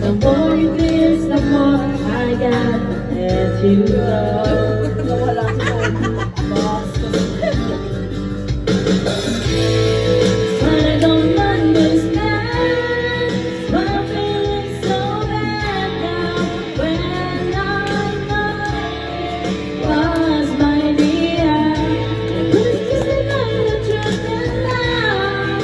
The more you miss, the more I gotta let you go. But I don't understand why I'm feeling so bad now when I know was my dear. This is another truth and lie,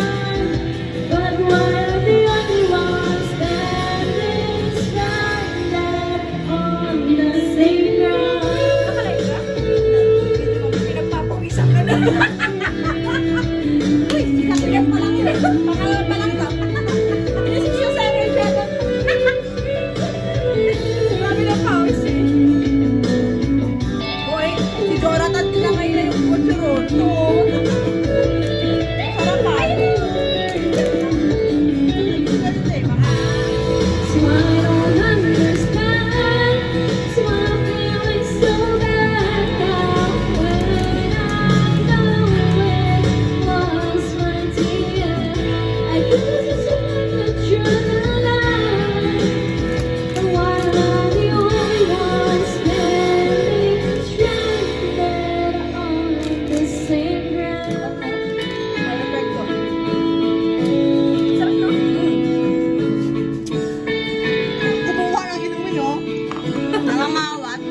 but why are the only ones standing stranded on the same ground? Pinagpapawisan ka na. Pangalan pa lang daw. Inisip siya sa akin siya. Marami ng pawis eh. Boy, si Jonathan tinangay na yung Kuchuroto. Sarap pa. So I don't understand, so I'm feeling so bad now when I know it was my dear. I guess it's another truth lie, but why are the only ones standing stranded on the same ground? Perfecto. Sarap no? Kumuha ng inumin no? Nangamawat.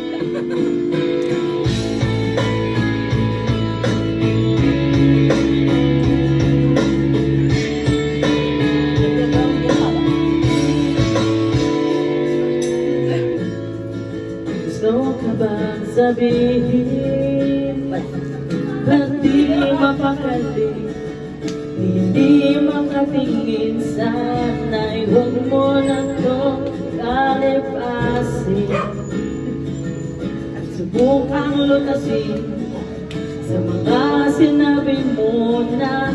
Gusto ka bang sabihin? Ba't di mapakali? Hindi makatingin, sana'y huwag mo na itong kalipasin at subukang lutasin sa mga sinabi mo na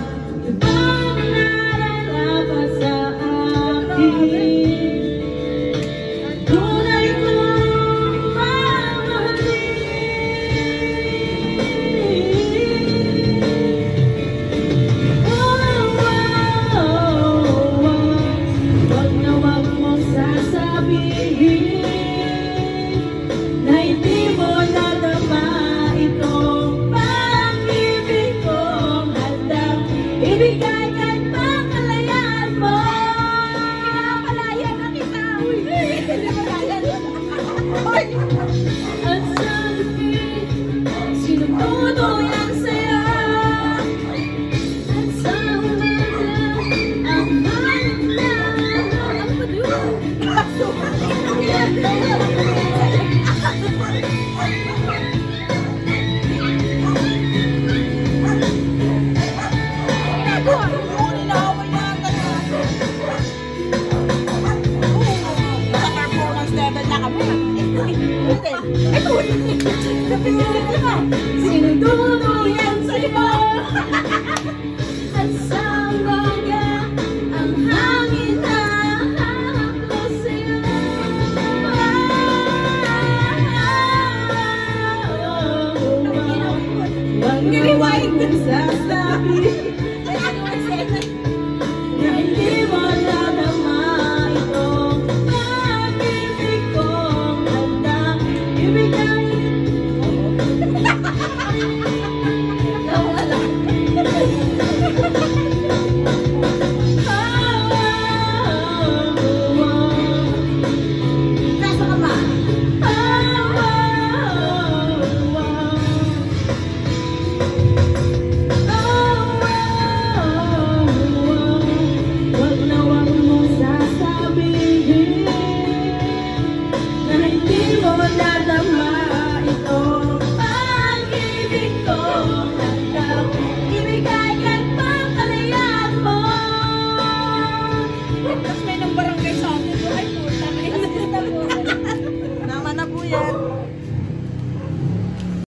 ibang nararapat sa akin. Tunay kong mamahalin. Wag na wag mong sasabihin na hindi mo nadama itong pag-ibig kong handang ibigay kahit pangkalayaan mo. Pinapalayan na kita. Uy, pinapalayan. Uy! At sabi, sinututuyan sa'yo. At sa umaga, ang mahal na ang pag-ibig. Ginagawa mo, nilaway niya ang tanong. Sa performance level na kami. Ito. Sinututuyan sa'yo. At sa umaga, ang hangin na hahaplos sa'yo. Wag na wag mong sasabihin